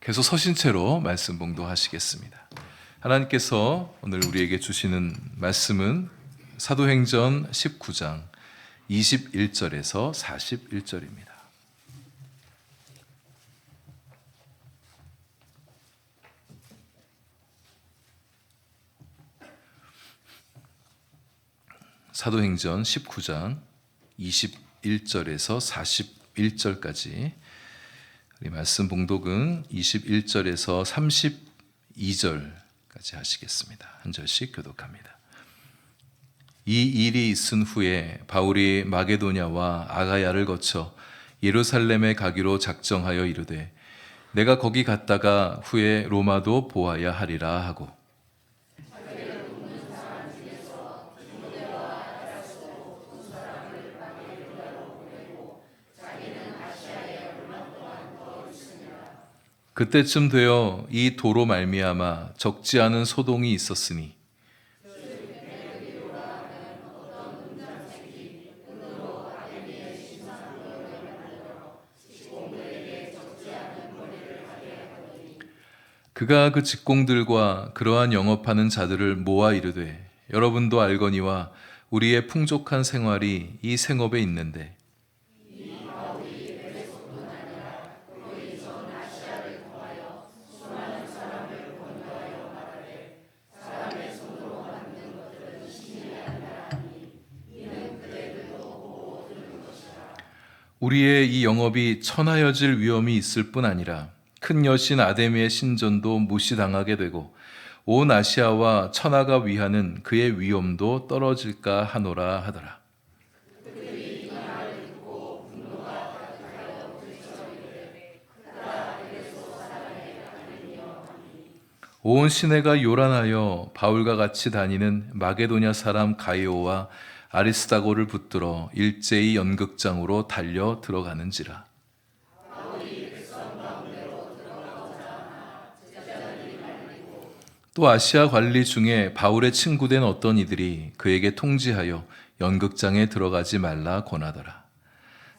계속 서신 채로 말씀 봉독하시겠습니다. 하나님께서 오늘 우리에게 주시는 말씀은 사도행전 19장 21절에서 41절입니다. 사도행전 19장 21절에서 41절까지 우리 말씀 봉독은 21절에서 32절까지 하시겠습니다. 한 절씩 교독합니다. 이 일이 있은 후에 바울이 마게도냐와 아가야를 거쳐 예루살렘에 가기로 작정하여 이르되 내가 거기 갔다가 후에 로마도 보아야 하리라 하고 그때쯤 되어 이 도로 말미암아 적지 않은 소동이 있었으니 그가 그 직공들과 그러한 영업하는 자들을 모아 이르되 여러분도 알거니와 우리의 풍족한 생활이 이 생업에 있는데 우리의 이 영업이 천하여질 위험이 있을 뿐 아니라 큰 여신 아데미의 신전도 무시당하게 되고 온 아시아와 천하가 위하는 그의 위엄도 떨어질까 하노라 하더라. 온 시내가 요란하여 바울과 같이 다니는 마게도냐 사람 가이오와 아리스다고를 붙들어 일제히 연극장으로 달려 들어가는지라. 또 아시아 관리 중에 바울의 친구된 어떤 이들이 그에게 통지하여 연극장에 들어가지 말라 권하더라.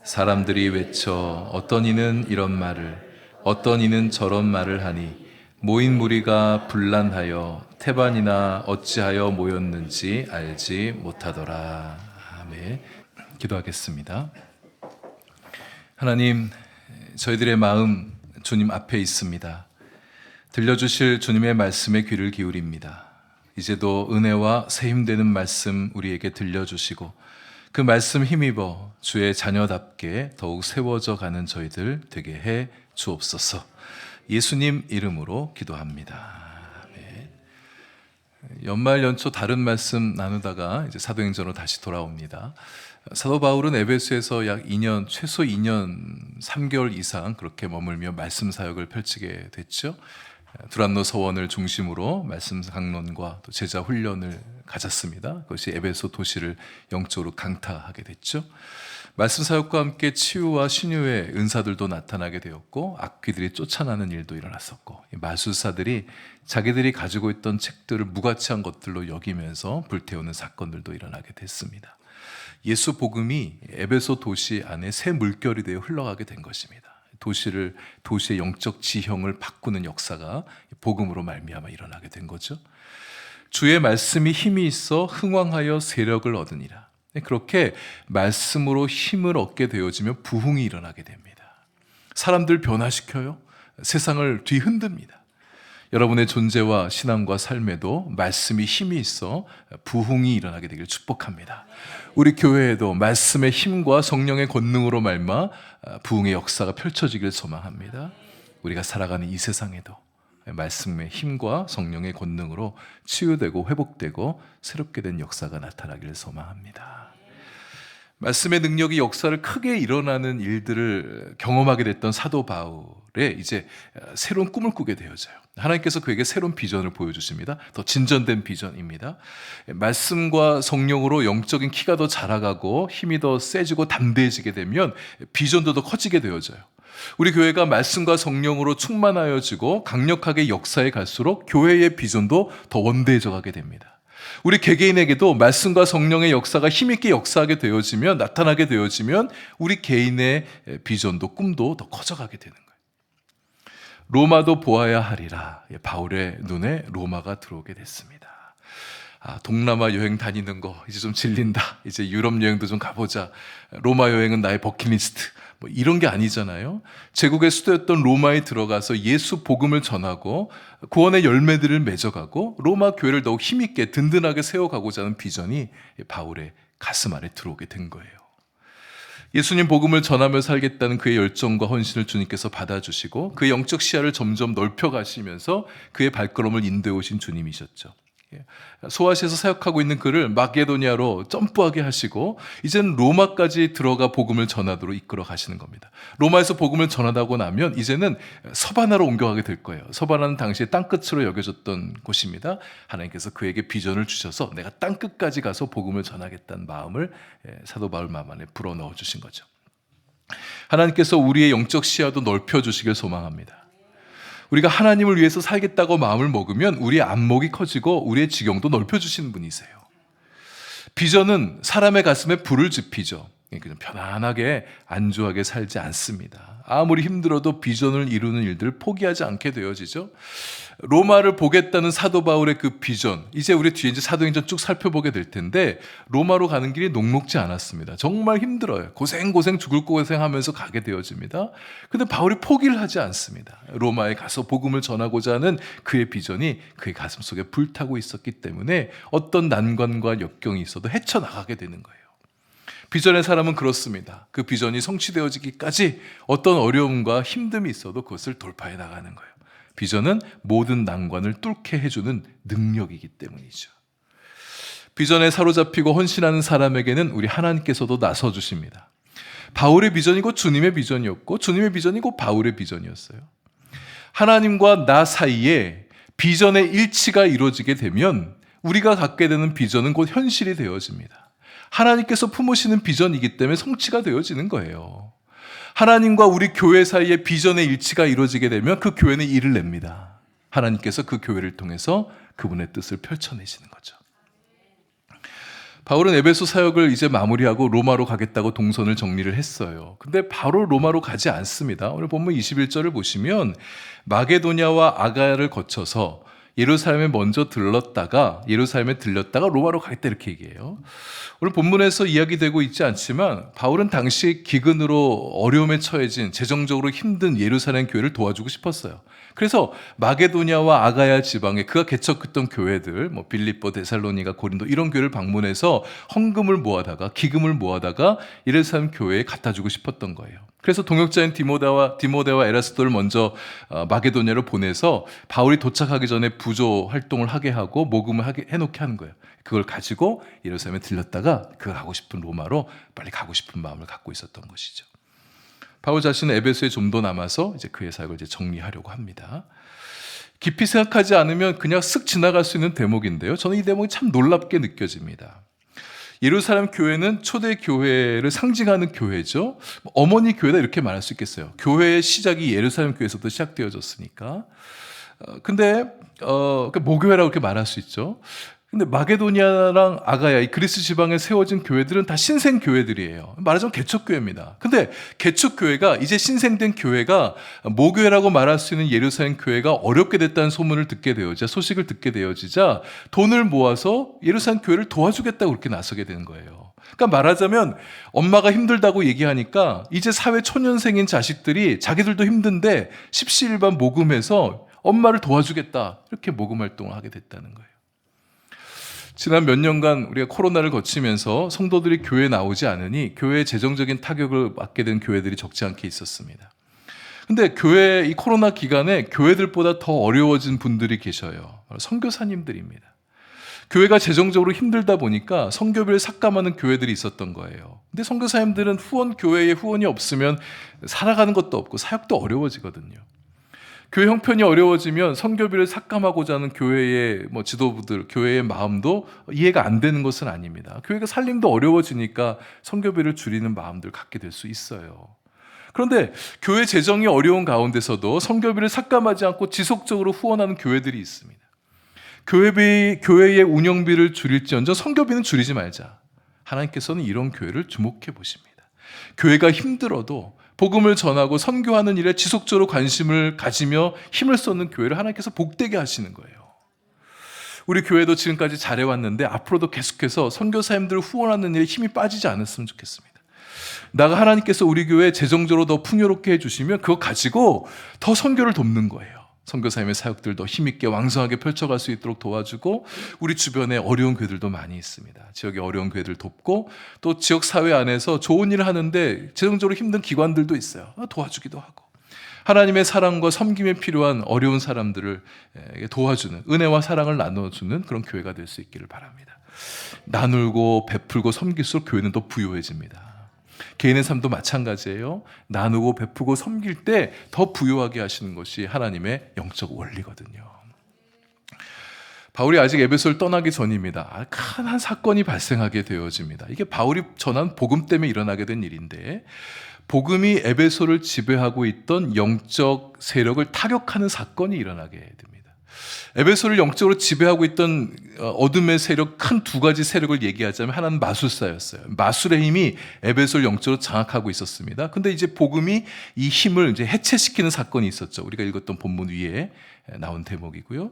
사람들이 외쳐 어떤 이는 이런 말을 어떤 이는 저런 말을 하니 모인 무리가 분란하여 태반이나 어찌하여 모였는지 알지 못하더라. 아멘. 기도하겠습니다. 하나님, 저희들의 마음 주님 앞에 있습니다. 들려주실 주님의 말씀에 귀를 기울입니다. 이제도 은혜와 새 힘되는 말씀 우리에게 들려주시고 그 말씀 힘입어 주의 자녀답게 더욱 세워져 가는 저희들 되게 해 주옵소서. 예수님 이름으로 기도합니다. 아멘. 연말 연초 다른 말씀 나누다가 이제 사도행전으로 다시 돌아옵니다. 사도 바울은 에베소에서 약 2년, 최소 2년 3개월 이상 그렇게 머물며 말씀 사역을 펼치게 됐죠. 두란노 서원을 중심으로 말씀 강론과 또 제자 훈련을 가졌습니다. 그것이 에베소 도시를 영적으로 강타하게 됐죠. 말씀 사역과 함께 치유와 신유의 은사들도 나타나게 되었고 악귀들이 쫓아나는 일도 일어났었고 마술사들이 자기들이 가지고 있던 책들을 무가치한 것들로 여기면서 불태우는 사건들도 일어나게 됐습니다. 예수 복음이 에베소 도시 안에 새 물결이 되어 흘러가게 된 것입니다. 도시의 영적 지형을 바꾸는 역사가 복음으로 말미암아 일어나게 된 거죠. 주의 말씀이 힘이 있어 흥왕하여 세력을 얻으니라. 그렇게 말씀으로 힘을 얻게 되어지면 부흥이 일어나게 됩니다. 사람들 변화시켜요. 세상을 뒤흔듭니다. 여러분의 존재와 신앙과 삶에도 말씀이 힘이 있어 부흥이 일어나게 되기를 축복합니다. 우리 교회에도 말씀의 힘과 성령의 권능으로 말미암아 부흥의 역사가 펼쳐지기를 소망합니다. 우리가 살아가는 이 세상에도 말씀의 힘과 성령의 권능으로 치유되고 회복되고 새롭게 된 역사가 나타나기를 소망합니다. 말씀의 능력이 역사를 크게 일어나는 일들을 경험하게 됐던 사도 바울의 이제 새로운 꿈을 꾸게 되어져요. 하나님께서 그에게 새로운 비전을 보여주십니다. 더 진전된 비전입니다. 말씀과 성령으로 영적인 키가 더 자라가고 힘이 더 세지고 담대해지게 되면 비전도 더 커지게 되어져요. 우리 교회가 말씀과 성령으로 충만하여지고 강력하게 역사에 갈수록 교회의 비전도 더 원대해져 가게 됩니다. 우리 개개인에게도 말씀과 성령의 역사가 힘있게 역사하게 되어지면 나타나게 되어지면 우리 개인의 비전도 꿈도 더 커져가게 되는 거예요. 로마도 보아야 하리라. 바울의 눈에 로마가 들어오게 됐습니다. 동남아 여행 다니는 거 이제 좀 질린다. 이제 유럽 여행도 좀 가보자. 로마 여행은 나의 버킷리스트. 뭐 이런 게 아니잖아요. 제국의 수도였던 로마에 들어가서 예수 복음을 전하고 구원의 열매들을 맺어가고 로마 교회를 더욱 힘있게 든든하게 세워가고자 하는 비전이 바울의 가슴 안에 들어오게 된 거예요. 예수님 복음을 전하며 살겠다는 그의 열정과 헌신을 주님께서 받아주시고 그의 영적 시야를 점점 넓혀가시면서 그의 발걸음을 인도해 오신 주님이셨죠. 소아시아에서 사역하고 있는 그를 마게도니아로 점프하게 하시고 이제는 로마까지 들어가 복음을 전하도록 이끌어 가시는 겁니다. 로마에서 복음을 전하다고 나면 이제는 서바나로 옮겨가게 될 거예요. 서바나는 당시에 땅끝으로 여겨졌던 곳입니다. 하나님께서 그에게 비전을 주셔서 내가 땅끝까지 가서 복음을 전하겠다는 마음을 사도 바울 마음 안에 불어넣어 주신 거죠. 하나님께서 우리의 영적 시야도 넓혀주시길 소망합니다. 우리가 하나님을 위해서 살겠다고 마음을 먹으면 우리의 안목이 커지고 우리의 지경도 넓혀주시는 분이세요. 비전은 사람의 가슴에 불을 지피죠. 그냥 편안하게 안주하게 살지 않습니다. 아무리 힘들어도 비전을 이루는 일들을 포기하지 않게 되어지죠. 로마를 보겠다는 사도 바울의 그 비전, 이제 우리 뒤에 이제 사도행전 쭉 살펴보게 될 텐데 로마로 가는 길이 녹록지 않았습니다. 정말 힘들어요. 고생 죽을 고생하면서 가게 되어집니다. 근데 바울이 포기를 하지 않습니다. 로마에 가서 복음을 전하고자 하는 그의 비전이 그의 가슴 속에 불타고 있었기 때문에 어떤 난관과 역경이 있어도 헤쳐나가게 되는 거예요. 비전의 사람은 그렇습니다. 그 비전이 성취되어지기까지 어떤 어려움과 힘듦이 있어도 그것을 돌파해 나가는 거예요. 비전은 모든 난관을 뚫게 해주는 능력이기 때문이죠. 비전에 사로잡히고 헌신하는 사람에게는 우리 하나님께서도 나서주십니다. 바울의 비전이 곧 주님의 비전이었고 주님의 비전이 곧 바울의 비전이었어요. 하나님과 나 사이에 비전의 일치가 이루어지게 되면 우리가 갖게 되는 비전은 곧 현실이 되어집니다. 하나님께서 품으시는 비전이기 때문에 성취가 되어지는 거예요. 하나님과 우리 교회 사이에 비전의 일치가 이루어지게 되면 그 교회는 일을 냅니다. 하나님께서 그 교회를 통해서 그분의 뜻을 펼쳐내시는 거죠. 바울은 에베소 사역을 이제 마무리하고 로마로 가겠다고 동선을 정리를 했어요. 근데 바로 로마로 가지 않습니다. 오늘 본문 21절을 보시면 마게도냐와 아가야를 거쳐서 예루살렘에 들렸다가 로마로 가겠다 이렇게 얘기해요. 오늘 본문에서 이야기되고 있지 않지만 바울은 당시 기근으로 어려움에 처해진 재정적으로 힘든 예루살렘 교회를 도와주고 싶었어요. 그래서 마게도냐와 아가야 지방에 그가 개척했던 교회들, 빌립보, 데살로니가, 고린도 이런 교회를 방문해서 헌금을 모아다가 기금을 모아다가 예루살렘 교회에 갖다 주고 싶었던 거예요. 그래서 동역자인 디모데와 에라스도를 먼저 마게도냐로 보내서 바울이 도착하기 전에 부조 활동을 하게 하고 모금을 해놓게 하는 거예요. 그걸 가지고 예루살렘에 들렸다가 그가 가고 싶은 로마로 빨리 가고 싶은 마음을 갖고 있었던 것이죠. 바울 자신은 에베소에 좀 더 남아서 이제 그의 사역을 이제 정리하려고 합니다. 깊이 생각하지 않으면 그냥 쓱 지나갈 수 있는 대목인데요. 저는 이 대목이 참 놀랍게 느껴집니다. 예루살렘 교회는 초대 교회를 상징하는 교회죠. 어머니 교회다 이렇게 말할 수 있겠어요. 교회의 시작이 예루살렘 교회에서부터 시작되어졌으니까. 근데 모교회라고 이렇게 말할 수 있죠. 근데 마게도니아랑 아가야, 이 그리스 지방에 세워진 교회들은 다 신생 교회들이에요. 말하자면 개척 교회입니다. 근데 개척 교회가 이제 신생된 교회가 모교회라고 말할 수 있는 예루살렘 교회가 어렵게 됐다는 소식을 듣게 되어지자 돈을 모아서 예루살렘 교회를 도와주겠다고 그렇게 나서게 되는 거예요. 그러니까 말하자면 엄마가 힘들다고 얘기하니까 이제 사회 초년생인 자식들이 자기들도 힘든데 십시일반 모금해서 엄마를 도와주겠다 이렇게 모금 활동을 하게 됐다는 거예요. 지난 몇 년간 우리가 코로나를 거치면서 성도들이 교회에 나오지 않으니 교회의 재정적인 타격을 받게 된 교회들이 적지 않게 있었습니다. 근데 이 코로나 기간에 교회들보다 더 어려워진 분들이 계셔요. 선교사님들입니다. 교회가 재정적으로 힘들다 보니까 선교비를 삭감하는 교회들이 있었던 거예요. 근데 선교사님들은 교회에 후원이 없으면 살아가는 것도 없고 사역도 어려워지거든요. 교회 형편이 어려워지면 선교비를 삭감하고자 하는 교회의 지도부들, 교회의 마음도 이해가 안 되는 것은 아닙니다. 교회가 살림도 어려워지니까 선교비를 줄이는 마음들 갖게 될 수 있어요. 그런데 교회 재정이 어려운 가운데서도 선교비를 삭감하지 않고 지속적으로 후원하는 교회들이 있습니다. 교회의 운영비를 줄일지언정 선교비는 줄이지 말자. 하나님께서는 이런 교회를 주목해 보십니다. 교회가 힘들어도 복음을 전하고 선교하는 일에 지속적으로 관심을 가지며 힘을 쏟는 교회를 하나님께서 복되게 하시는 거예요. 우리 교회도 지금까지 잘해왔는데 앞으로도 계속해서 선교사님들을 후원하는 일에 힘이 빠지지 않았으면 좋겠습니다. 나가 하나님께서 우리 교회 재정적으로 더 풍요롭게 해주시면 그거 가지고 더 선교를 돕는 거예요. 선교사님의 사역들 더 힘있게 왕성하게 펼쳐갈 수 있도록 도와주고, 우리 주변에 어려운 교회들도 많이 있습니다. 지역의 어려운 교회들 돕고, 또 지역 사회 안에서 좋은 일을 하는데 재정적으로 힘든 기관들도 있어요. 도와주기도 하고, 하나님의 사랑과 섬김에 필요한 어려운 사람들을 도와주는, 은혜와 사랑을 나눠주는 그런 교회가 될 수 있기를 바랍니다. 나누고 베풀고 섬길수록 교회는 더 부유해집니다. 개인의 삶도 마찬가지예요. 나누고 베푸고 섬길 때 더 부유하게 하시는 것이 하나님의 영적 원리거든요. 바울이 아직 에베소를 떠나기 전입니다. 큰 한 사건이 발생하게 되어집니다. 이게 바울이 전한 복음 때문에 일어나게 된 일인데, 복음이 에베소를 지배하고 있던 영적 세력을 타격하는 사건이 일어나게 됩니다. 에베소를 영적으로 지배하고 있던 어둠의 세력, 큰 두 가지 세력을 얘기하자면, 하나는 마술사였어요. 마술의 힘이 에베소를 영적으로 장악하고 있었습니다. 근데 이제 복음이 이 힘을 이제 해체시키는 사건이 있었죠. 우리가 읽었던 본문 위에 나온 대목이고요.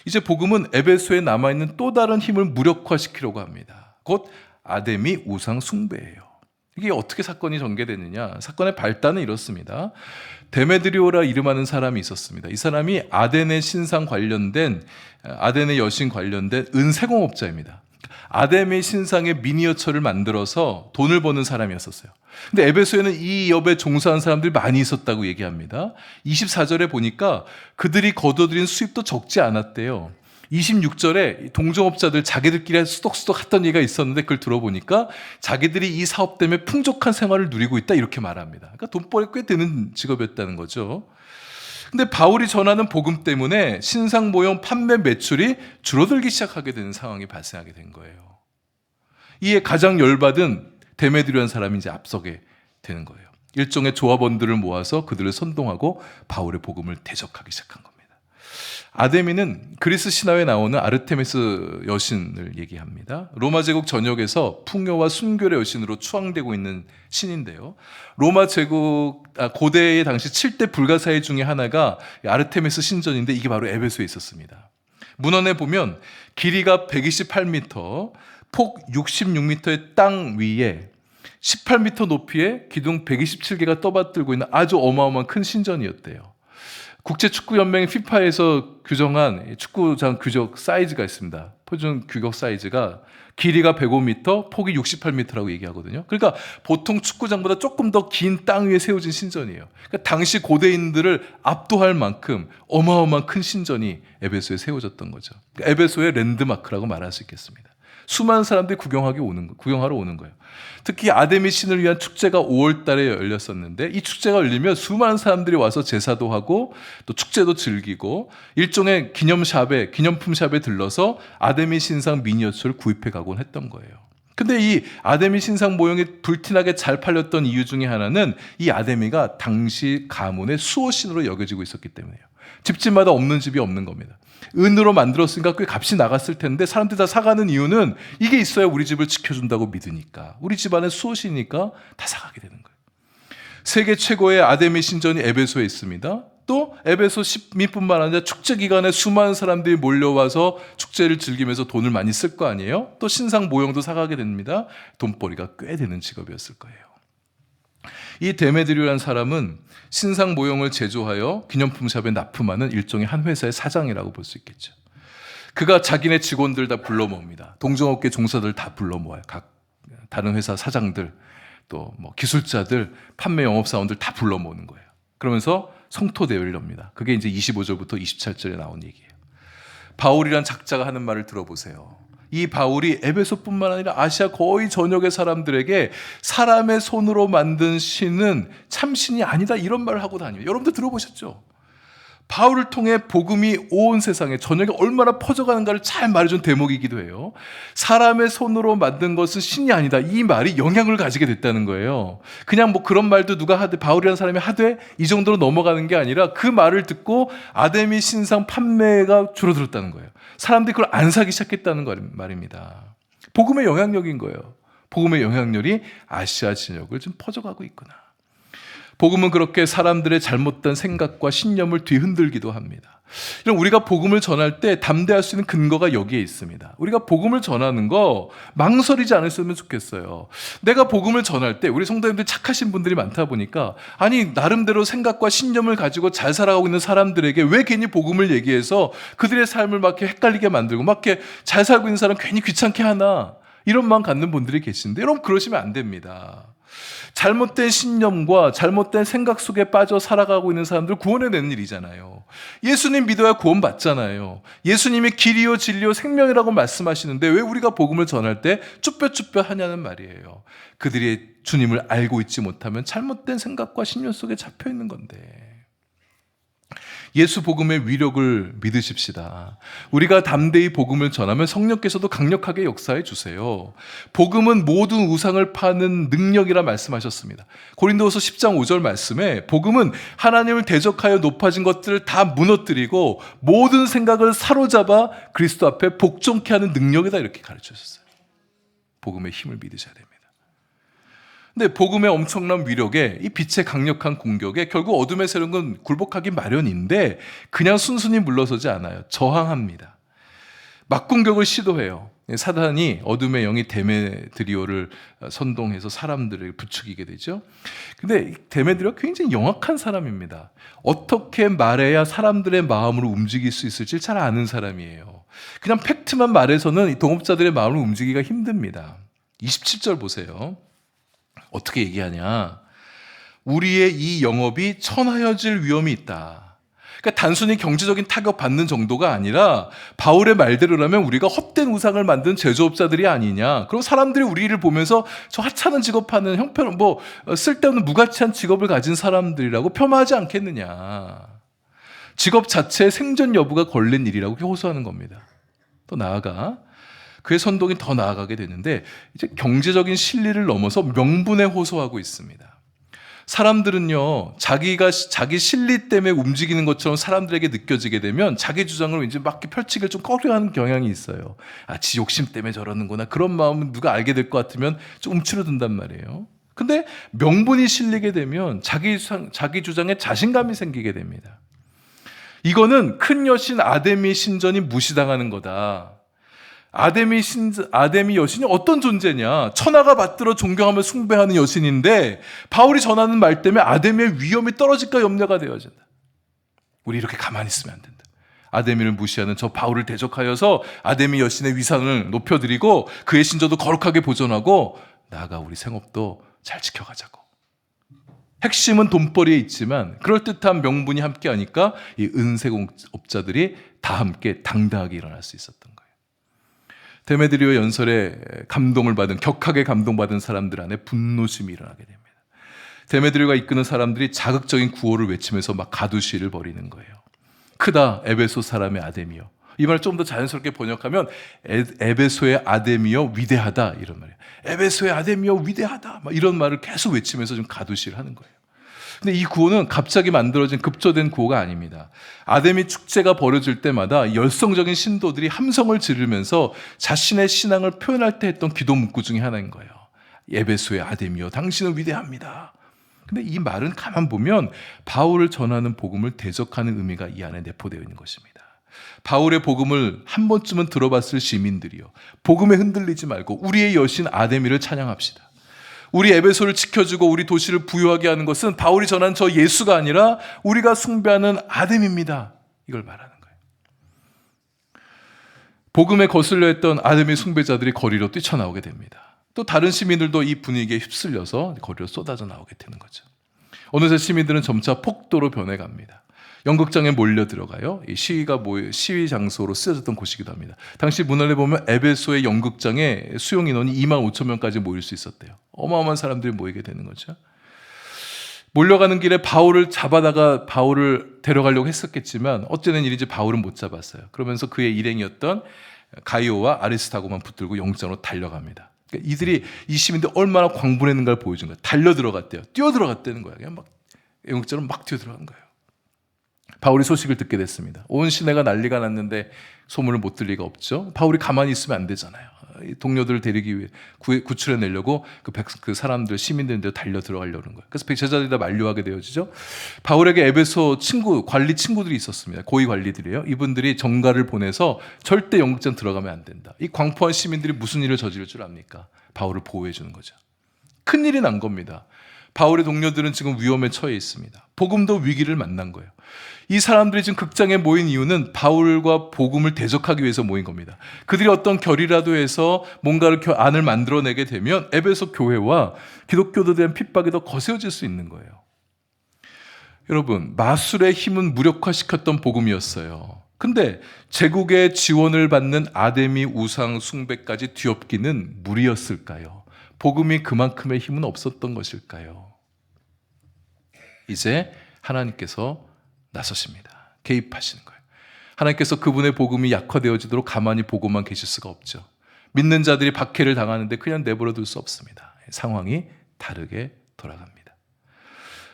이제 복음은 에베소에 남아있는 또 다른 힘을 무력화시키려고 합니다. 곧 아데미 우상 숭배예요. 이게 어떻게 사건이 전개되느냐? 사건의 발단은 이렇습니다. 데메드리오라 이름하는 사람이 있었습니다. 이 사람이 아덴의 신상 관련된, 아덴의 여신 관련된 은세공업자입니다. 아덴의 신상의 미니어처를 만들어서 돈을 버는 사람이었었어요. 근데 에베소에는 이 업에 종사한 사람들이 많이 있었다고 얘기합니다. 24절에 보니까 그들이 거둬들인 수입도 적지 않았대요. 26절에 동종업자들 자기들끼리 수덕수덕 했던 얘기가 있었는데, 그걸 들어보니까 자기들이 이 사업 때문에 풍족한 생활을 누리고 있다, 이렇게 말합니다. 그러니까 돈벌이 꽤 되는 직업이었다는 거죠. 근데 바울이 전하는 복음 때문에 신상 모형 판매 매출이 줄어들기 시작하게 되는 상황이 발생하게 된 거예요. 이에 가장 열받은 데메드리오라는 사람이 이제 앞서게 되는 거예요. 일종의 조합원들을 모아서 그들을 선동하고 바울의 복음을 대적하기 시작한 겁니다. 아데미는 그리스 신화에 나오는 아르테미스 여신을 얘기합니다. 로마 제국 전역에서 풍요와 순결의 여신으로 추앙되고 있는 신인데요. 로마 제국 고대의 당시 7대 불가사의 중에 하나가 아르테미스 신전인데, 이게 바로 에베소에 있었습니다. 문헌에 보면 길이가 128m, 폭 66m의 땅 위에 18m 높이의 기둥 127개가 떠받들고 있는 아주 어마어마한 큰 신전이었대요. 국제축구연맹 FIFA에서 규정한 축구장 규격 사이즈가 있습니다. 표준 규격 사이즈가 길이가 105m, 폭이 68m라고 얘기하거든요. 그러니까 보통 축구장보다 조금 더 긴 땅 위에 세워진 신전이에요. 그러니까 당시 고대인들을 압도할 만큼 어마어마한 큰 신전이 에베소에 세워졌던 거죠. 그러니까 에베소의 랜드마크라고 말할 수 있겠습니다. 수많은 사람들이 구경하러 오는 거예요. 특히 아데미 신을 위한 축제가 5월 달에 열렸었는데, 이 축제가 열리면 수많은 사람들이 와서 제사도 하고 또 축제도 즐기고, 일종의 기념품 샵에 들러서 아데미 신상 미니어처를 구입해 가곤 했던 거예요. 근데 이 아데미 신상 모형이 불티나게 잘 팔렸던 이유 중에 하나는 이 아데미가 당시 가문의 수호신으로 여겨지고 있었기 때문이에요. 집집마다 없는 집이 없는 겁니다. 은으로 만들었으니까 꽤 값이 나갔을 텐데, 사람들이 다 사가는 이유는 이게 있어야 우리 집을 지켜준다고 믿으니까, 우리 집안에 수호신이니까 다 사가게 되는 거예요. 세계 최고의 아데미 신전이 에베소에 있습니다. 또 에베소 시민뿐만 아니라 축제 기간에 수많은 사람들이 몰려와서 축제를 즐기면서 돈을 많이 쓸 거 아니에요. 또 신상 모형도 사가게 됩니다. 돈벌이가 꽤 되는 직업이었을 거예요. 이 데메드리오라는 사람은 신상 모형을 제조하여 기념품 샵에 납품하는 일종의 한 회사의 사장이라고 볼 수 있겠죠. 그가 자기네 직원들 다 불러 모읍니다. 동종업계 종사들 다 불러 모아요. 각 다른 회사 사장들, 또 뭐 기술자들, 판매 영업사원들 다 불러 모으는 거예요. 그러면서 성토 대회를 엽니다. 그게 이제 25절부터 27절에 나온 얘기예요. 바울이란 작자가 하는 말을 들어보세요. 이 바울이 에베소뿐만 아니라 아시아 거의 전역의 사람들에게 사람의 손으로 만든 신은 참신이 아니다, 이런 말을 하고 다녀요. 여러분들 들어보셨죠? 바울을 통해 복음이 온 세상에 전역에 얼마나 퍼져가는가를 잘 말해준 대목이기도 해요. 사람의 손으로 만든 것은 신이 아니다, 이 말이 영향을 가지게 됐다는 거예요. 그냥 뭐 그런 말도 누가 하되, 바울이라는 사람이 하되 이 정도로 넘어가는 게 아니라, 그 말을 듣고 아데미 신상 판매가 줄어들었다는 거예요. 사람들이 그걸 안 사기 시작했다는 말입니다. 복음의 영향력인 거예요. 복음의 영향력이 아시아 진역을 좀 퍼져가고 있구나. 복음은 그렇게 사람들의 잘못된 생각과 신념을 뒤흔들기도 합니다. 우리가 복음을 전할 때 담대할 수 있는 근거가 여기에 있습니다. 우리가 복음을 전하는 거 망설이지 않았으면 좋겠어요. 내가 복음을 전할 때 우리 성도님들 착하신 분들이 많다 보니까 아니 나름대로 생각과 신념을 가지고 잘 살아가고 있는 사람들에게 왜 괜히 복음을 얘기해서 그들의 삶을 막 이렇게 헷갈리게 만들고 막 이렇게 잘 살고 있는 사람 괜히 귀찮게 하나 이런 마음 갖는 분들이 계신데 여러분 그러시면 안 됩니다. 잘못된 신념과 잘못된 생각 속에 빠져 살아가고 있는 사람들 구원해내는 일이잖아요. 예수님 믿어야 구원받잖아요. 예수님이 길이요 진리요 생명이라고 말씀하시는데 왜 우리가 복음을 전할 때 쭈뼛쭈뼛 하냐는 말이에요. 그들이 주님을 알고 있지 못하면 잘못된 생각과 신념 속에 잡혀 있는 건데 예수 복음의 위력을 믿으십시다. 우리가 담대히 복음을 전하면 성령께서도 강력하게 역사해 주세요. 복음은 모든 우상을 파는 능력이라 말씀하셨습니다. 고린도후서 10장 5절 말씀에 복음은 하나님을 대적하여 높아진 것들을 다 무너뜨리고 모든 생각을 사로잡아 그리스도 앞에 복종케 하는 능력이다 이렇게 가르쳐 주셨어요. 복음의 힘을 믿으셔야 됩니다. 근데 복음의 엄청난 위력에 이 빛의 강력한 공격에 결국 어둠의 세력은 굴복하기 마련인데 그냥 순순히 물러서지 않아요. 저항합니다. 막공격을 시도해요. 사단이 어둠의 영이 데메드리오를 선동해서 사람들을 부추기게 되죠. 근데 데메드리오가 굉장히 영악한 사람입니다. 어떻게 말해야 사람들의 마음으로 움직일 수 있을지 잘 아는 사람이에요. 그냥 팩트만 말해서는 동업자들의 마음을 움직이기가 힘듭니다. 27절 보세요. 어떻게 얘기하냐? 우리의 이 영업이 천하여질 위험이 있다. 그러니까 단순히 경제적인 타격 받는 정도가 아니라 바울의 말대로라면 우리가 헛된 우상을 만든 제조업자들이 아니냐. 그럼 사람들이 우리를 보면서 저 하찮은 직업하는 형편 쓸데없는 무가치한 직업을 가진 사람들이라고 폄하하지 않겠느냐. 직업 자체의 생존 여부가 걸린 일이라고 호소하는 겁니다. 또 나아가 그의 선동이 더 나아가게 되는데 이제 경제적인 실리를 넘어서 명분에 호소하고 있습니다. 사람들은요, 자기 실리 때문에 움직이는 것처럼 사람들에게 느껴지게 되면 자기 주장을 왠지 막 펼치기를 좀 꺼려하는 경향이 있어요. 아, 지 욕심 때문에 저러는구나. 그런 마음은 누가 알게 될 것 같으면 좀 움츠러든단 말이에요. 근데 명분이 실리게 되면 자기 주장에 자신감이 생기게 됩니다. 이거는 큰 여신 아데미 신전이 무시당하는 거다. 아데미 여신이 어떤 존재냐? 천하가 받들어 존경하며 숭배하는 여신인데 바울이 전하는 말 때문에 아데미의 위험이 떨어질까 염려가 되어진다. 우리 이렇게 가만히 있으면 안 된다. 아데미를 무시하는 저 바울을 대적하여서 아데미 여신의 위상을 높여드리고 그의 신전도 거룩하게 보존하고 나아가 우리 생업도 잘 지켜가자고. 핵심은 돈벌이에 있지만 그럴듯한 명분이 함께하니까 이 은색업자들이 다 함께 당당하게 일어날 수 있었던 거예요. 데메드리오 연설에 격하게 감동받은 사람들 안에 분노심이 일어나게 됩니다. 데메드리오가 이끄는 사람들이 자극적인 구호를 외치면서 막 가두시를 벌이는 거예요. 크다 에베소 사람의 아데미여. 이 말을 좀 더 자연스럽게 번역하면 에베소의 아데미여 위대하다 이런 말이에요. 에베소의 아데미여 위대하다 막 이런 말을 계속 외치면서 좀 가두시를 하는 거예요. 근데 이 구호는 갑자기 만들어진 급조된 구호가 아닙니다. 아데미 축제가 벌어질 때마다 열성적인 신도들이 함성을 지르면서 자신의 신앙을 표현할 때 했던 기도 문구 중에 하나인 거예요. 에베소의 아데미여 당신은 위대합니다. 근데 이 말은 가만 보면 바울을 전하는 복음을 대적하는 의미가 이 안에 내포되어 있는 것입니다. 바울의 복음을 한 번쯤은 들어봤을 시민들이요, 복음에 흔들리지 말고 우리의 여신 아데미를 찬양합시다. 우리 에베소를 지켜주고 우리 도시를 부유하게 하는 것은 바울이 전한 저 예수가 아니라 우리가 숭배하는 아데미입니다. 이걸 말하는 거예요. 복음에 거슬려 했던 아데미 숭배자들이 거리로 뛰쳐나오게 됩니다. 또 다른 시민들도 이 분위기에 휩쓸려서 거리로 쏟아져 나오게 되는 거죠. 어느새 시민들은 점차 폭도로 변해갑니다. 연극장에 몰려 들어가요. 이 시위 장소로 쓰여졌던 곳이기도 합니다. 당시 문헌에 보면 에베소의 연극장에 수용 인원이 25,000명까지 모일 수 있었대요. 어마어마한 사람들이 모이게 되는 거죠. 몰려가는 길에 바울을 잡아다가 바울을 데려가려고 했었겠지만 어쩌는 일인지 바울은 못 잡았어요. 그러면서 그의 일행이었던 가이오와 아리스타고만 붙들고 영장으로 달려갑니다. 그러니까 이 시민들 얼마나 광분했는가를 보여준 거예요. 달려 들어갔대요. 뛰어 들어갔다는 거예요. 그냥 막 영장으로 막 뛰어 들어간 거예요. 바울이 소식을 듣게 됐습니다. 온 시내가 난리가 났는데 소문을 못 들 리가 없죠. 바울이 가만히 있으면 안 되잖아요. 이 동료들을 데리기 위해 구출해내려고 그 사람들, 시민들한테 달려 들어가려는 거예요. 그래서 제자들이 다 만류하게 되어지죠. 바울에게 에베소 관리 친구들이 있었습니다. 고위 관리들이에요. 이분들이 전가를 보내서 절대 영국장 들어가면 안 된다. 이 광포한 시민들이 무슨 일을 저지를 줄 압니까? 바울을 보호해 주는 거죠. 큰일이 난 겁니다. 바울의 동료들은 지금 위험에 처해 있습니다. 복음도 위기를 만난 거예요. 이 사람들이 지금 극장에 모인 이유는 바울과 복음을 대적하기 위해서 모인 겁니다. 그들이 어떤 결의라도 해서 뭔가를 안을 만들어내게 되면 에베소 교회와 기독교도에 대한 핍박이 더 거세어질 수 있는 거예요. 여러분, 마술의 힘은 무력화시켰던 복음이었어요. 근데 제국의 지원을 받는 아데미 우상 숭배까지 뒤엎기는 무리였을까요? 복음이 그만큼의 힘은 없었던 것일까요? 이제 하나님께서 나서십니다. 개입하시는 거예요. 하나님께서 그분의 복음이 약화되어지도록 가만히 보고만 계실 수가 없죠. 믿는 자들이 박해를 당하는데 그냥 내버려 둘 수 없습니다. 상황이 다르게 돌아갑니다.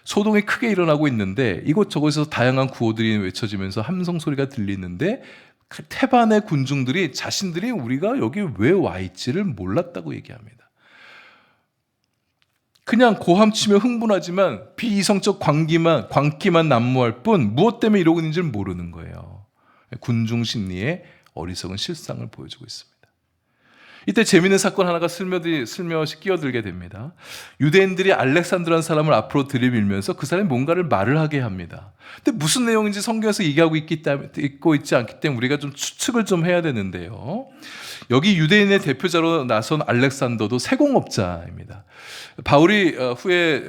소동이 크게 일어나고 있는데 이곳저곳에서 다양한 구호들이 외쳐지면서 함성 소리가 들리는데 테반의 군중들이 자신들이 우리가 여기 왜 와 있지를 몰랐다고 얘기합니다. 그냥 고함치며 흥분하지만 비이성적 광기만 난무할 뿐 무엇 때문에 이러고 있는지 모르는 거예요. 군중 심리의 어리석은 실상을 보여주고 있습니다. 이때 재미있는 사건 하나가 슬며시 끼어들게 됩니다. 유대인들이 알렉산드라는 사람을 앞으로 들이밀면서 그 사람이 뭔가를 말을 하게 합니다. 근데 무슨 내용인지 성경에서 얘기하고 있지 않기 때문에 우리가 좀 추측을 좀 해야 되는데요. 여기 유대인의 대표자로 나선 알렉산더도 세공업자입니다. 바울이 후에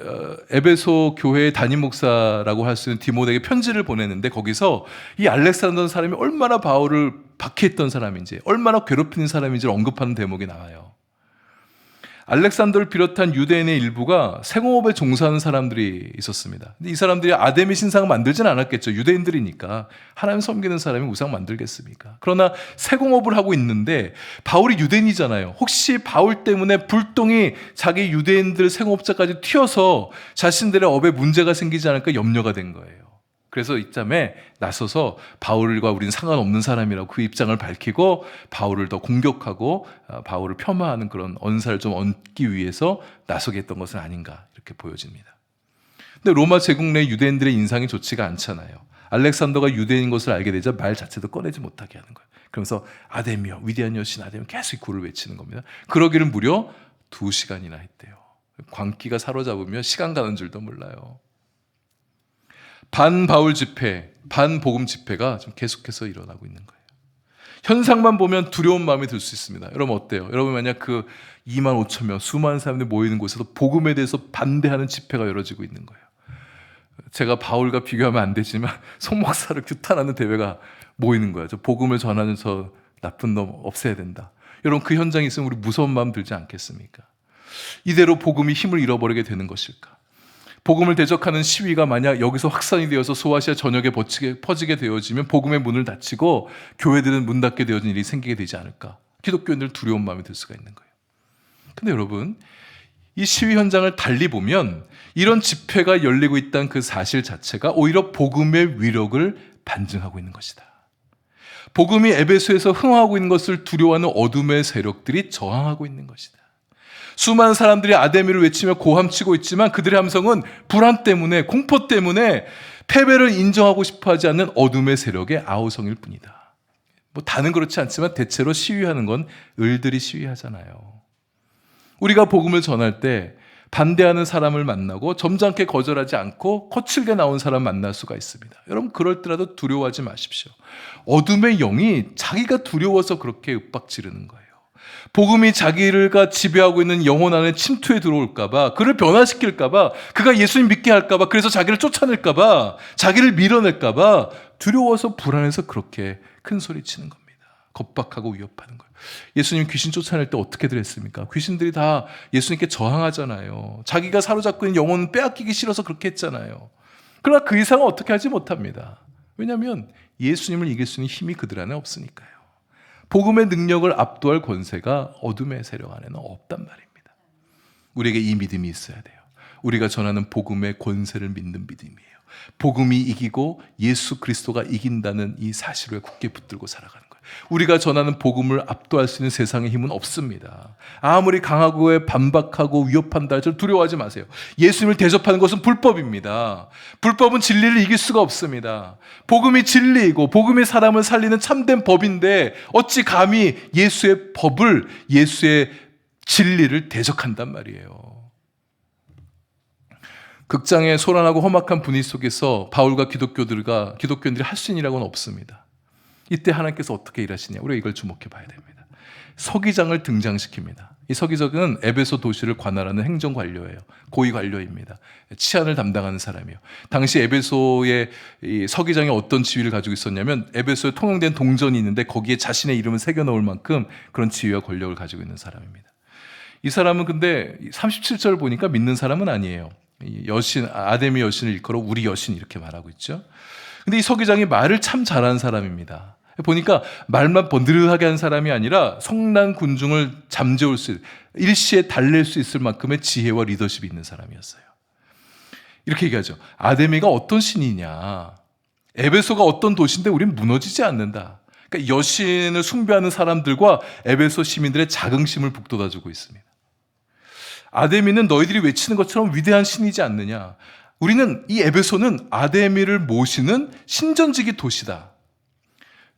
에베소 교회의 담임 목사라고 할 수 있는 디모데에게 편지를 보냈는데 거기서 이 알렉산더라는 사람이 얼마나 바울을 박해했던 사람인지, 얼마나 괴롭히는 사람인지를 언급하는 대목이 나와요. 알렉산더를 비롯한 유대인의 일부가 세공업에 종사하는 사람들이 있었습니다. 근데 이 사람들이 아데미 신상을 만들진 않았겠죠. 유대인들이니까. 하나님 섬기는 사람이 우상 만들겠습니까? 그러나 세공업을 하고 있는데 바울이 유대인이잖아요. 혹시 바울 때문에 불똥이 자기 유대인들 세공업자까지 튀어서 자신들의 업에 문제가 생기지 않을까 염려가 된 거예요. 그래서 이참에 나서서 바울과 우리는 상관없는 사람이라고 그 입장을 밝히고 바울을 더 공격하고 바울을 폄하하는 그런 언사를 좀 얹기 위해서 나서게 했던 것은 아닌가 이렇게 보여집니다. 근데 로마 제국 내 유대인들의 인상이 좋지가 않잖아요. 알렉산더가 유대인인 것을 알게 되자 말 자체도 꺼내지 못하게 하는 거예요. 그러면서 아데미여, 위대한 여신 아데미여 계속 구를 외치는 겁니다. 그러기를 무려 2시간이나 했대요. 광기가 사로잡으며 시간 가는 줄도 몰라요. 반바울 집회, 반복음 집회가 좀 계속해서 일어나고 있는 거예요. 현상만 보면 두려운 마음이 들 수 있습니다. 여러분 어때요? 여러분 만약 그 2만 5천 명, 수많은 사람들이 모이는 곳에서 복음에 대해서 반대하는 집회가 열어지고 있는 거예요. 제가 바울과 비교하면 안 되지만 송 목사를 규탄하는 대회가 모이는 거예요. 저 복음을 전하는 저 나쁜 놈 없애야 된다. 여러분 그 현장에 있으면 우리 무서운 마음 들지 않겠습니까? 이대로 복음이 힘을 잃어버리게 되는 것일까? 복음을 대적하는 시위가 만약 여기서 확산이 되어서 소아시아 전역에 퍼지게 되어지면 복음의 문을 닫히고 교회들은 문 닫게 되어진 일이 생기게 되지 않을까? 기독교인들 두려운 마음이 들 수가 있는 거예요. 근데 여러분, 이 시위 현장을 달리 보면 이런 집회가 열리고 있다는 그 사실 자체가 오히려 복음의 위력을 반증하고 있는 것이다. 복음이 에베소에서 흥하고 있는 것을 두려워하는 어둠의 세력들이 저항하고 있는 것이다. 수많은 사람들이 아데미를 외치며 고함치고 있지만 그들의 함성은 불안 때문에, 공포 때문에 패배를 인정하고 싶어하지 않는 어둠의 세력의 아우성일 뿐이다. 뭐 다는 그렇지 않지만 대체로 시위하는 건 을들이 시위하잖아요. 우리가 복음을 전할 때 반대하는 사람을 만나고 점잖게 거절하지 않고 거칠게 나온 사람 만날 수가 있습니다. 여러분 그럴 때라도 두려워하지 마십시오. 어둠의 영이 자기가 두려워서 그렇게 윽박지르는 거예요. 복음이 자기가 지배하고 있는 영혼 안에 침투해 들어올까봐, 그를 변화시킬까봐, 그가 예수님 믿게 할까봐, 그래서 자기를 쫓아낼까봐, 자기를 밀어낼까봐 두려워서 불안해서 그렇게 큰 소리 치는 겁니다. 겁박하고 위협하는 거예요. 예수님 귀신 쫓아낼 때 어떻게들 했습니까? 귀신들이 다 예수님께 저항하잖아요. 자기가 사로잡고 있는 영혼은 빼앗기기 싫어서 그렇게 했잖아요. 그러나 그 이상은 어떻게 하지 못합니다. 왜냐하면 예수님을 이길 수 있는 힘이 그들 안에 없으니까요. 복음의 능력을 압도할 권세가 어둠의 세력 안에는 없단 말입니다. 우리에게 이 믿음이 있어야 돼요. 우리가 전하는 복음의 권세를 믿는 믿음이에요. 복음이 이기고 예수 그리스도가 이긴다는 이 사실을 굳게 붙들고 살아가는 거예요. 우리가 전하는 복음을 압도할 수 있는 세상의 힘은 없습니다. 아무리 강하고 반박하고 위협한다 할지라도 두려워하지 마세요. 예수님을 대접하는 것은 불법입니다. 불법은 진리를 이길 수가 없습니다. 복음이 진리이고 복음이 사람을 살리는 참된 법인데 어찌 감히 예수의 법을, 예수의 진리를 대적한단 말이에요. 극장의 소란하고 험악한 분위기 속에서 바울과 기독교인들이 할 수 있는 일하고는 없습니다. 이때 하나님께서 어떻게 일하시냐, 우리가 이걸 주목해 봐야 됩니다. 서기장을 등장시킵니다. 이 서기장은 에베소 도시를 관할하는 행정관료예요. 고위관료입니다. 치안을 담당하는 사람이에요. 당시 에베소의 이 서기장이 어떤 지위를 가지고 있었냐면, 에베소에 통용된 동전이 있는데 거기에 자신의 이름을 새겨 넣을 만큼 그런 지위와 권력을 가지고 있는 사람입니다. 이 사람은 근데 37절 보니까 믿는 사람은 아니에요. 여신, 아데미 여신을 일컬어 우리 여신 이렇게 말하고 있죠. 근데 이 서기장이 말을 참 잘하는 사람입니다. 보니까 말만 번드르하게 한 사람이 아니라 성난 군중을 잠재울 수, 일시에 달랠 수 있을 만큼의 지혜와 리더십이 있는 사람이었어요. 이렇게 얘기하죠. 아데미가 어떤 신이냐, 에베소가 어떤 도시인데 우리는 무너지지 않는다. 그러니까 여신을 숭배하는 사람들과 에베소 시민들의 자긍심을 북돋아주고 있습니다. 아데미는 너희들이 외치는 것처럼 위대한 신이지 않느냐. 우리는, 이 에베소는 아데미를 모시는 신전지기 도시다.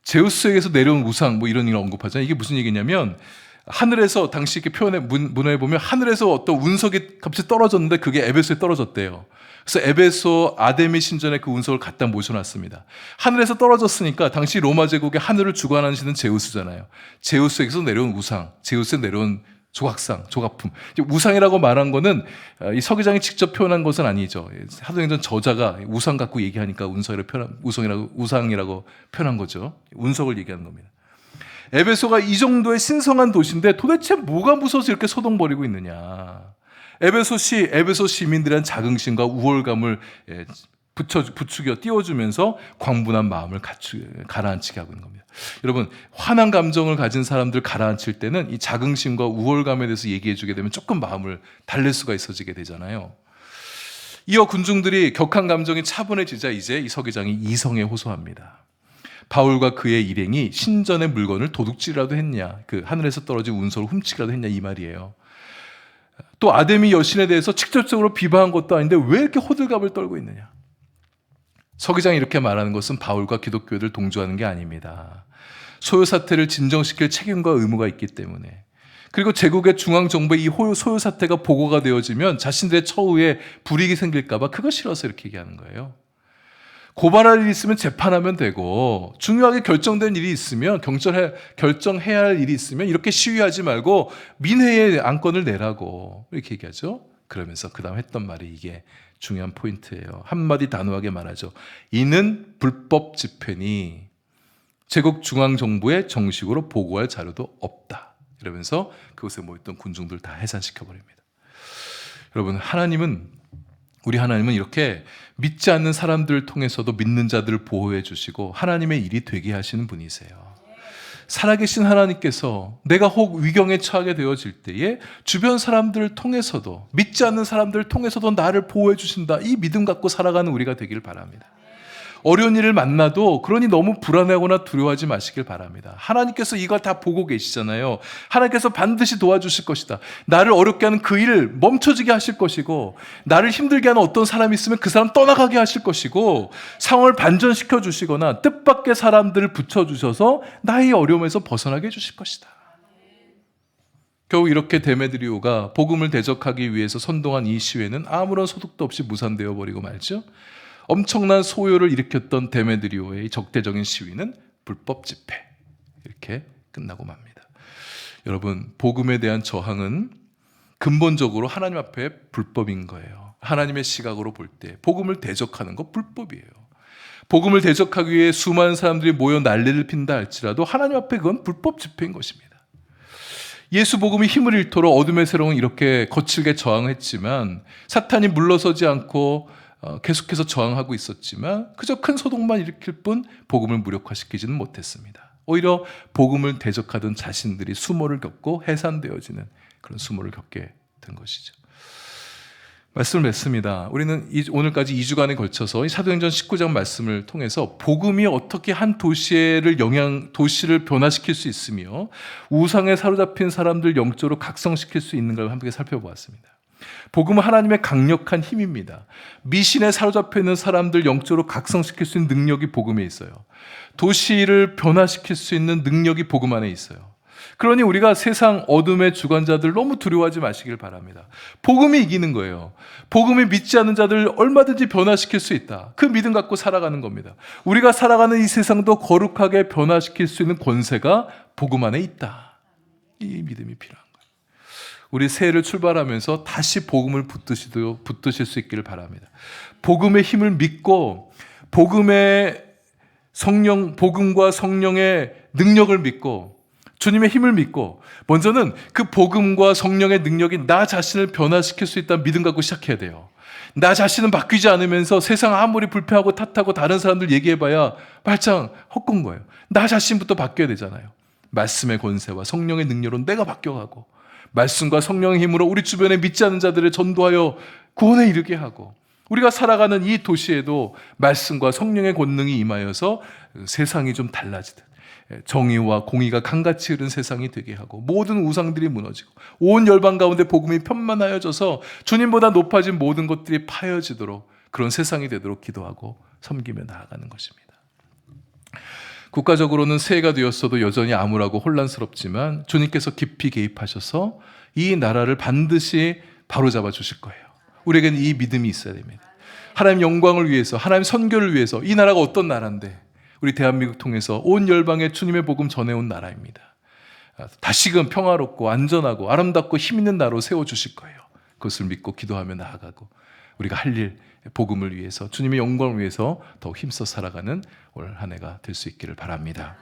제우스에게서 내려온 우상, 이런 일을 언급하잖아요. 이게 무슨 얘기냐면, 하늘에서, 당시 이렇게 표현에, 문화에 보면 하늘에서 어떤 운석이 갑자기 떨어졌는데 그게 에베소에 떨어졌대요. 그래서 에베소 아데미 신전에 그 운석을 갖다 모셔놨습니다. 하늘에서 떨어졌으니까 당시 로마 제국의 하늘을 주관하시는 제우스잖아요. 제우스에게서 내려온 우상, 제우스에 내려온 조각상, 조각품. 우상이라고 말한 거는 이 서기장이 직접 표현한 것은 아니죠. 사도행전 저자가 우상 갖고 얘기하니까 우상이라고 표현한 거죠. 운석을 얘기하는 겁니다. 에베소가 이 정도의 신성한 도시인데 도대체 뭐가 무서워서 이렇게 소동버리고 있느냐. 에베소 시민들의 자긍심과 우월감을 부추겨 띄워주면서 광분한 마음을 가라앉히게 하고 있는 겁니다. 여러분, 화난 감정을 가진 사람들 가라앉힐 때는 이 자긍심과 우월감에 대해서 얘기해 주게 되면 조금 마음을 달랠 수가 있어지게 되잖아요. 이어 군중들이 격한 감정이 차분해지자 이제 이 서기장이 이성에 호소합니다. 바울과 그의 일행이 신전의 물건을 도둑질이라도 했냐, 그 하늘에서 떨어진 운석을 훔치기라도 했냐, 이 말이에요. 또 아데미 여신에 대해서 직접적으로 비방한 것도 아닌데 왜 이렇게 호들갑을 떨고 있느냐. 서기장이 이렇게 말하는 것은 바울과 기독교를 동조하는 게 아닙니다. 소요 사태를 진정시킬 책임과 의무가 있기 때문에, 그리고 제국의 중앙정부의 이 소요 사태가 보고가 되어지면 자신들의 처우에 불이익이 생길까 봐 그거 싫어서 이렇게 얘기하는 거예요. 고발할 일이 있으면 재판하면 되고, 중요하게 결정된 일이 있으면, 결정해야 할 일이 있으면 이렇게 시위하지 말고 민회에 안건을 내라고 이렇게 얘기하죠. 그러면서 그 다음 했던 말이 이게 중요한 포인트예요. 한마디 단호하게 말하죠. 이는 불법 집회니 제국 중앙정부에 정식으로 보고할 자료도 없다. 이러면서 그곳에 모였던 군중들 다 해산시켜버립니다. 여러분, 우리 하나님은 이렇게 믿지 않는 사람들을 통해서도 믿는 자들을 보호해 주시고 하나님의 일이 되게 하시는 분이세요. 살아계신 하나님께서 내가 혹 위경에 처하게 되어질 때에 주변 사람들을 통해서도, 믿지 않는 사람들을 통해서도 나를 보호해 주신다. 이 믿음 갖고 살아가는 우리가 되기를 바랍니다. 어려운 일을 만나도 그러니 너무 불안해하거나 두려워하지 마시길 바랍니다. 하나님께서 이걸 다 보고 계시잖아요. 하나님께서 반드시 도와주실 것이다. 나를 어렵게 하는 그 일을 멈춰지게 하실 것이고, 나를 힘들게 하는 어떤 사람이 있으면 그 사람 떠나가게 하실 것이고, 상황을 반전시켜 주시거나 뜻밖의 사람들을 붙여주셔서 나의 어려움에서 벗어나게 해주실 것이다. 결국 이렇게 데메드리오가 복음을 대적하기 위해서 선동한 이 시위는 아무런 소득도 없이 무산되어 버리고 말죠. 엄청난 소요를 일으켰던 데메드리오의 적대적인 시위는 불법 집회, 이렇게 끝나고 맙니다. 여러분, 복음에 대한 저항은 근본적으로 하나님 앞에 불법인 거예요. 하나님의 시각으로 볼 때 복음을 대적하는 거 불법이에요. 복음을 대적하기 위해 수많은 사람들이 모여 난리를 핀다 할지라도 하나님 앞에 그건 불법 집회인 것입니다. 예수 복음이 힘을 잃도록 어둠의 세력은 이렇게 거칠게 저항했지만 사탄이 물러서지 않고 계속해서 저항하고 있었지만 그저 큰 소동만 일으킬 뿐 복음을 무력화시키지는 못했습니다. 오히려 복음을 대적하던 자신들이 수모를 겪고 해산되어지는 그런 수모를 겪게 된 것이죠. 말씀을 맺습니다. 우리는 오늘까지 2주간에 걸쳐서 이 사도행전 19장 말씀을 통해서 복음이 어떻게 한 도시를 변화시킬 수 있으며 우상에 사로잡힌 사람들 영적으로 각성시킬 수 있는가를 함께 살펴보았습니다. 복음은 하나님의 강력한 힘입니다. 미신에 사로잡혀 있는 사람들 영적으로 각성시킬 수 있는 능력이 복음에 있어요. 도시를 변화시킬 수 있는 능력이 복음 안에 있어요. 그러니 우리가 세상 어둠의 주관자들 너무 두려워하지 마시길 바랍니다. 복음이 이기는 거예요. 복음이 믿지 않는 자들 얼마든지 변화시킬 수 있다. 그 믿음 갖고 살아가는 겁니다. 우리가 살아가는 이 세상도 거룩하게 변화시킬 수 있는 권세가 복음 안에 있다. 이 믿음이 필요한 거예요. 우리 새해를 출발하면서 다시 복음을 붙드실 수 있기를 바랍니다. 복음의 힘을 믿고 복음과 성령의 능력을 믿고 주님의 힘을 믿고 먼저는 그 복음과 성령의 능력이 나 자신을 변화시킬 수 있다는 믿음 갖고 시작해야 돼요. 나 자신은 바뀌지 않으면서 세상 아무리 불평하고 탓하고 다른 사람들 얘기해봐야 말짱 헛건 거예요. 나 자신부터 바뀌어야 되잖아요. 말씀의 권세와 성령의 능력으로 내가 바뀌어가고 말씀과 성령의 힘으로 우리 주변에 믿지 않는 자들을 전도하여 구원에 이르게 하고 우리가 살아가는 이 도시에도 말씀과 성령의 권능이 임하여서 세상이 좀 달라지듯 정의와 공의가 강같이 흐른 세상이 되게 하고 모든 우상들이 무너지고 온 열방 가운데 복음이 편만하여져서 주님보다 높아진 모든 것들이 파여지도록 그런 세상이 되도록 기도하고 섬기며 나아가는 것입니다. 국가적으로는 새해가 되었어도 여전히 암울하고 혼란스럽지만 주님께서 깊이 개입하셔서 이 나라를 반드시 바로잡아 주실 거예요. 우리에게는 이 믿음이 있어야 됩니다. 하나님 영광을 위해서, 하나님 선교를 위해서 이 나라가 어떤 나라인데 우리 대한민국 통해서 온 열방에 주님의 복음 전해온 나라입니다. 다시금 평화롭고 안전하고 아름답고 힘있는 나라로 세워주실 거예요. 그것을 믿고 기도하며 나아가고 우리가 할 일, 복음을 위해서 주님의 영광을 위해서 더 힘써 살아가는 올 한 해가 될 수 있기를 바랍니다.